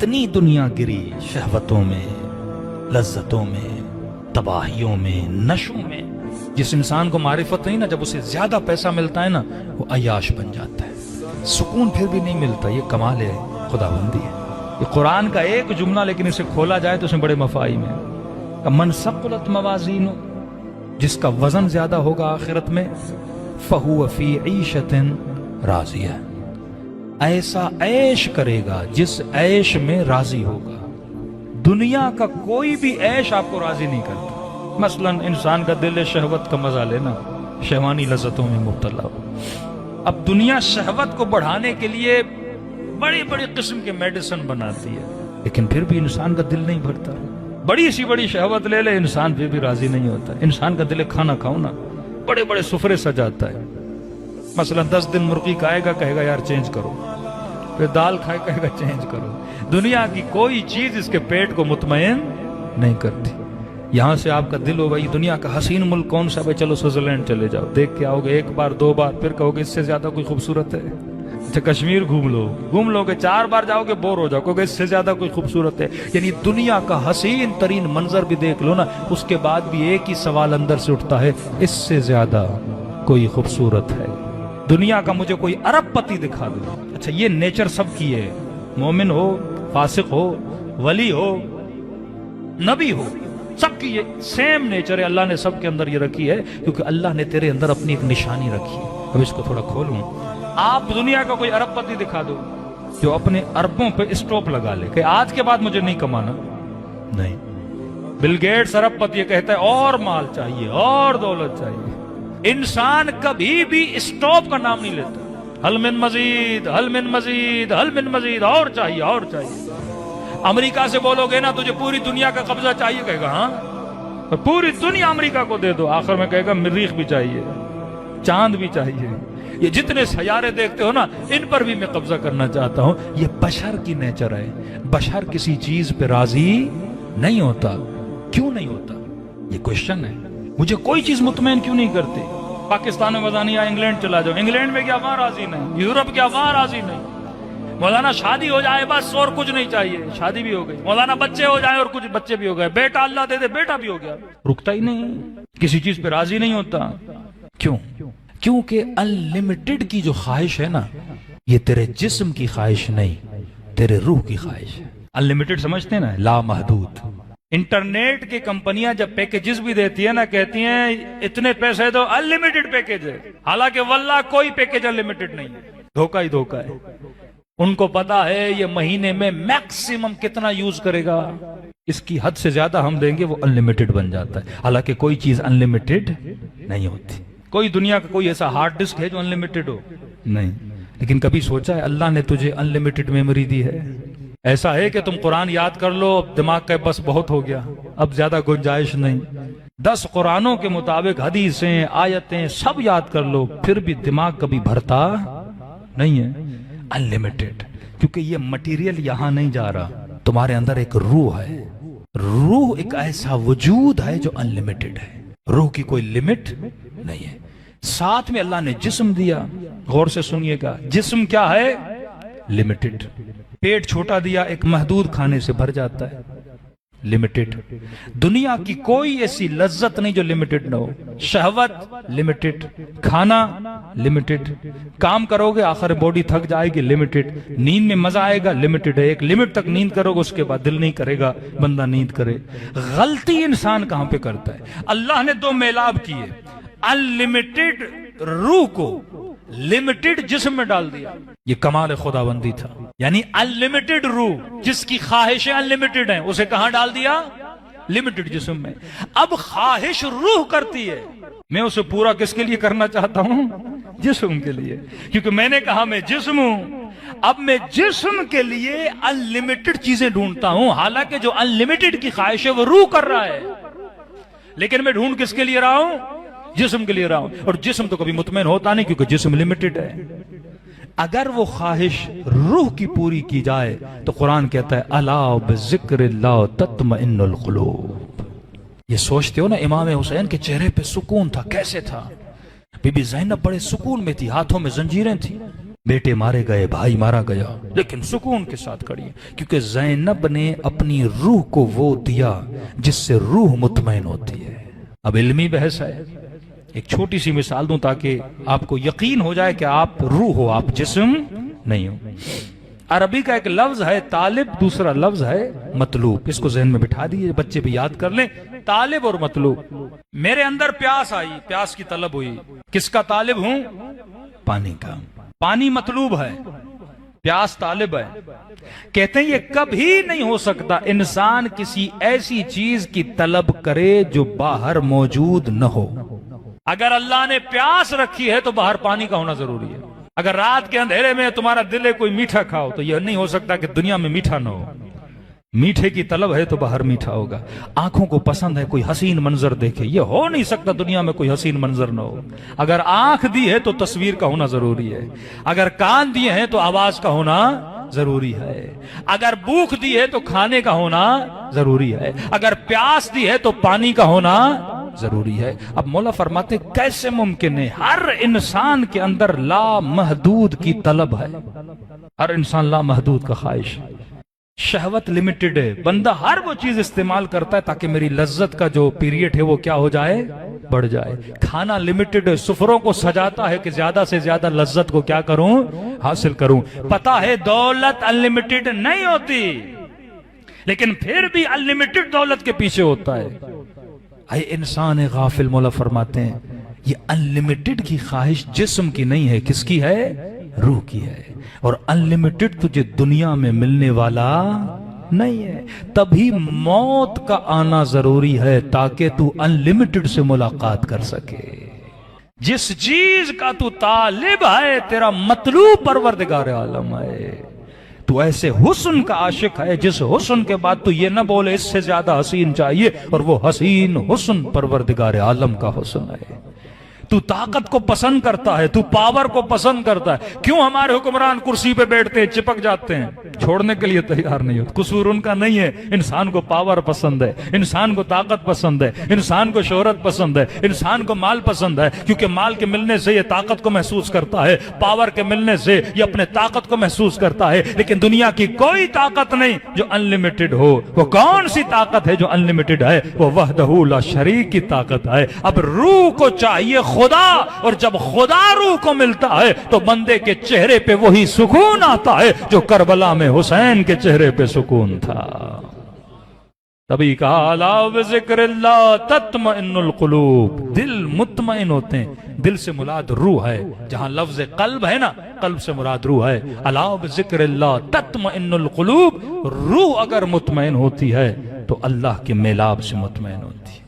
اتنی دنیا گری شہوتوں میں، لذتوں میں، تباہیوں میں، نشوں میں. جس انسان کو معرفت نہیں نا، جب اسے زیادہ پیسہ ملتا ہے نا، وہ عیاش بن جاتا ہے. سکون پھر بھی نہیں ملتا. یہ کمال ہے خداوندی ہے. یہ قرآن کا ایک جملہ لیکن اسے کھولا جائے تو اس میں بڑے مفاہیم ہیں. من ثقلت موازینہ، جس کا وزن زیادہ ہوگا آخرت میں، فہو فی عیشۃ راضیہ، ایسا عیش کرے گا جس عیش میں راضی ہوگا. دنیا کا کوئی بھی عیش آپ کو راضی نہیں کرتا. مثلا انسان کا دل شہوت کا مزہ لینا، شہوانی لذتوں میں مبتلا ہو. اب دنیا شہوت کو بڑھانے کے لیے بڑی بڑی قسم کے میڈیسن بناتی ہے، لیکن پھر بھی انسان کا دل نہیں بھرتا. بڑی سی بڑی شہوت لے لے، انسان پھر بھی راضی نہیں ہوتا. انسان کا دل کھانا کھاؤ نا، بڑے بڑے سفرے سجاتا ہے. مثلا 10 دن مرغی کھائے گا، کہے گا یار چینج کرو. پھر دال کھائے، کہے گا چینج کرو. دنیا کی کوئی چیز اس کے پیٹ کو مطمئن نہیں کرتی. یہاں سے آپ کا دل ہوگا یہ دنیا کا حسین ملک کون سا ہے، چلو سوئٹزرلینڈ چلے جاؤ، دیکھ کے آؤ گے 1 بار 2 بار، پھر کہو گے اس سے زیادہ کوئی خوبصورت ہے. اچھا کشمیر گھوم لو گے 4 بار جاؤ گے بور ہو جاؤ، کہو گے اس سے زیادہ کوئی خوبصورت ہے. یعنی دنیا کا حسین ترین منظر بھی دیکھ لو نا، اس کے بعد بھی ایک ہی سوال اندر سے اٹھتا ہے، اس سے زیادہ کوئی خوبصورت ہے. دنیا کا مجھے کوئی ارب پتی دکھا دو. اچھا یہ نیچر سب کی ہے، مومن ہو، فاسق ہو، ولی ہو، نبی ہو، سب کی یہ سیم نیچر ہے. اللہ نے سب کے اندر یہ رکھی ہے، کیونکہ اللہ نے تیرے اندر اپنی ایک نشانی رکھی ہے. اب اس کو تھوڑا کھولوں. آپ دنیا کا کوئی ارب پتی دکھا دو جو اپنے اربوں پہ اسٹاپ لگا لے کہ آج کے بعد مجھے نہیں کمانا. نہیں. بل گیٹس ارب پتی یہ کہتا ہے اور مال چاہیے اور دولت چاہیے. انسان کبھی بھی اسٹاپ کا نام نہیں لیتا. حل من مزید، حل من مزید، حل من مزید، اور چاہیے اور چاہیے. امریکہ سے بولو گے نا تجھے پوری دنیا کا قبضہ چاہیے، کہے گا ہاں پوری دنیا امریکہ کو دے دو. آخر میں کہے گا مریخ بھی چاہیے، چاند بھی چاہیے. یہ جتنے سیارے دیکھتے ہو نا، ان پر بھی میں قبضہ کرنا چاہتا ہوں. یہ بشر کی نیچر ہے. بشر کسی چیز پہ راضی نہیں ہوتا. کیوں نہیں ہوتا؟ یہ کوشچن ہے. مجھے کوئی چیز مطمئن کیوں نہیں کرتی؟ پاکستان میں مزہ نہیں آیا، انگلینڈ چلا جاؤ. انگلینڈ میں کیا وہاں راضی نہیں؟ یورپ کیا وہاں راضی نہیں؟ مولانا شادی ہو جائے بس اور کچھ نہیں چاہیے، شادی بھی ہو گئی. مولانا بچے ہو جائیں اور کچھ بچے بھی ہو گئے. بیٹا اللہ دے دے، بیٹا بھی ہو گیا. رکتا ہی نہیں، کسی چیز پہ راضی نہیں ہوتا. کیوں؟ کیونکہ انلمیٹڈ کی جو خواہش ہے نا، یہ تیرے جسم کی خواہش نہیں، تیرے روح کی خواہش ہے. انلمیٹڈ سمجھتے ہیں نا، لا محدود. انٹرنیٹ کی کمپنیاں جب پیکیجز بھی دیتی ہیں نا، کہتی ہیں اتنے پیسے دو، انلمیٹڈ پیکیج ہے. حالانکہ واللہ کوئی پیکیج انلمیٹڈ نہیں ہے. دھوکہ ہی دھوکہ ہے. ان کو پتا ہے یہ مہینے میں میکسیمم کتنا یوز کرے گا، اس کی حد سے زیادہ ہم دیں گے وہ انلمیٹڈ بن جاتا ہے. حالانکہ کوئی چیز انلمیٹڈ نہیں ہوتی. کوئی دنیا کا کوئی ایسا ہارڈ ڈسک ہے جو انلمیٹڈ ہو؟ نہیں. لیکن کبھی سوچا ہے اللہ نے تجھے انلمیٹڈ میموری دی ہے؟ ایسا ہے کہ تم قرآن یاد کر لو، دماغ کا بس بہت ہو گیا، اب زیادہ گنجائش نہیں. 10 قرآنوں کے مطابق حدیثیں، آیتیں سب یاد کر لو، پھر بھی دماغ کبھی بھرتا نہیں ہے. انلمیٹڈ، کیونکہ یہ مٹیریل یہاں نہیں جا رہا. تمہارے اندر ایک روح ہے. روح ایک ایسا وجود ہے جو انلمیٹڈ ہے. روح کی کوئی لمٹ نہیں ہے. ساتھ میں اللہ نے جسم دیا. غور سے سنیے گا، جسم کیا ہے؟ لمیٹڈ. پیٹ چھوٹا دیا، ایک محدود کھانے سے بھر جاتا ہے. لمیٹڈ. دنیا کی کوئی ایسی لذت نہیں جو لمیٹڈ نہ ہو. شہوت لمیٹڈ، کھانا لمیٹڈ، کام کرو گے آخر باڈی تھک جائے گی لمیٹڈ، نیند میں مزہ آئے گا لمیٹڈ ہے. ایک لمٹ تک نیند کرو گے، اس کے بعد دل نہیں کرے گا بندہ نیند کرے. غلطی انسان کہاں پہ کرتا ہے؟ اللہ نے 2 میلاب کیے. انلمیٹڈ روح کو لمیٹڈ جسم میں ڈال دیا. یہ کمال خداوندی تھا. یعنی انلمیٹڈ روح جس کی خواہشیں انلمیٹڈ ہیں، اسے کہاں ڈال دیا؟ لمیٹڈ جسم میں. اب خواہش روح کرتی ہے، میں اسے پورا کس کے لیے کرنا چاہتا ہوں؟ جسم کے لیے. کیونکہ میں نے کہا میں جسم ہوں، اب میں جسم کے لیے انلمیٹڈ چیزیں ڈھونڈتا ہوں. حالانکہ جو انلمیٹڈ کی خواہش ہے وہ روح کر رہا ہے، لیکن میں ڈھونڈ کس کے لیے رہا ہوں؟ جسم کے لیے رہا ہوں. اور جسم تو کبھی مطمئن ہوتا نہیں، کیونکہ جسم لمیٹڈ ہے. اگر وہ خواہش روح کی پوری کی جائے تو قرآن کہتا ہے الا بذکر اللہ تطمئن القلوب. یہ سوچتے ہو نا امام حسین کے چہرے پہ سکون تھا، کیسے تھا؟ بی بی زینب بڑے سکون میں تھی، ہاتھوں میں زنجیریں تھیں. بیٹے مارے گئے، بھائی مارا گیا، لیکن سکون کے ساتھ کھڑی ہے، کیونکہ زینب نے اپنی روح کو وہ دیا جس سے روح مطمئن ہوتی ہے۔ اب علمی بحث ہے، ایک چھوٹی سی مثال دوں تاکہ آپ کو یقین ہو جائے کہ آپ روح ہو، آپ جسم نہیں ہو۔ عربی کا ایک لفظ ہے طالب، دوسرا لفظ ہے مطلوب، اس کو ذہن میں بٹھا دیجئے، بچے بھی یاد کر لیں، طالب اور مطلوب۔ میرے اندر پیاس آئی، پیاس کی طلب ہوئی، کس کا طالب ہوں؟ پانی کا۔ پانی مطلوب ہے، پیاس طالب ہے۔ کہتے ہیں یہ کبھی نہیں ہو سکتا انسان کسی ایسی چیز کی طلب کرے جو باہر موجود نہ ہو۔ اگر اللہ نے پیاس رکھی ہے تو باہر پانی کا ہونا ضروری ہے۔ اگر رات کے اندھیرے میں تمہارا دل ہے کوئی میٹھا کھاؤ، تو یہ نہیں ہو سکتا کہ دنیا میں میٹھا نہ ہو۔ میٹھے کی طلب ہے تو باہر میٹھا ہوگا۔ آنکھوں کو پسند ہے کوئی حسین منظر دیکھے، یہ ہو نہیں سکتا دنیا میں کوئی حسین منظر نہ ہو۔ اگر آنکھ دی ہے تو تصویر کا ہونا ضروری ہے، اگر کان دیے ہیں تو آواز کا ہونا ضروری ہے، اگر بھوک دی ہے تو کھانے کا ہونا ضروری ہے، اگر پیاس دی ہے تو پانی کا ہونا ضروری ہے۔ اب مولا فرماتے کیسے ممکن ہے؟ ہر انسان کے اندر لامحدود کی طلب ہے، ہر انسان لامحدود کا خواہش ہے۔ شہوت لمیٹڈ ہے، بندہ ہر وہ چیز استعمال کرتا ہے تاکہ میری لذت کا جو پیریڈ ہے وہ کیا ہو جائے؟ بڑھ جائے۔ کھانا لمیٹڈ ہے، سفروں کو سجاتا ہے کہ زیادہ سے زیادہ لذت کو کیا کروں؟ حاصل کروں۔ پتا ہے دولت انلمیٹڈ نہیں ہوتی، لیکن پھر بھی انلمیٹڈ دولت کے پیچھے ہوتا ہے۔ اے انسان غافل، مولا فرماتے ہیں یہ انلمیٹڈ کی خواہش جسم کی نہیں ہے، کس کی ہے؟ روح کی ہے۔ اور انلمیٹڈ تجھے دنیا میں ملنے والا نہیں ہے، تبھی موت کا آنا ضروری ہے تاکہ تو انلمیٹڈ سے ملاقات کر سکے۔ جس چیز کا تو طالب ہے تیرا مطلوب پروردگار عالم ہے۔ تو ایسے حسن کا عاشق ہے جس حسن کے بعد تو یہ نہ بولے اس سے زیادہ حسین چاہیے، اور وہ حسین حسن پروردگار عالم کا حسن ہے۔ تو طاقت کو پسند کرتا ہے، تو پاور کو پسند کرتا ہے۔ کیوں ہمارے حکمران کرسی پہ بیٹھتے ہیں، چپک جاتے ہیں، چھوڑنے کے لیے تیار نہیں ہوتے؟ قصور ان کا نہیں ہے، انسان کو پاور پسند ہے، انسان کو طاقت پسند ہے، انسان کو شہرت پسند ہے، انسان کو مال پسند ہے، کیونکہ مال کے ملنے سے یہ طاقت کو محسوس کرتا ہے، پاور کے ملنے سے یہ اپنے طاقت کو محسوس کرتا ہے۔ لیکن دنیا کی کوئی طاقت نہیں جو انلمیٹڈ ہو۔ وہ کون سی طاقت ہے جو انلمیٹڈ ہے؟ وہ وحدہ لا شریک کی طاقت ہے۔ اب روح کو چاہیے خدا، اور جب خدا روح کو ملتا ہے تو بندے کے چہرے پہ وہی سکون آتا ہے جو کربلا میں حسین کے چہرے پہ سکون تھا۔ تبھی کہا الا بذکر اللہ تطمئن القلوب، دل مطمئن ہوتے ہیں۔ دل سے مراد روح ہے، جہاں لفظ قلب ہے نا، قلب سے مراد روح ہے۔ الا بذکر اللہ تطمئن القلوب، روح اگر مطمئن ہوتی ہے تو اللہ کے میلاب سے مطمئن ہوتی ہے۔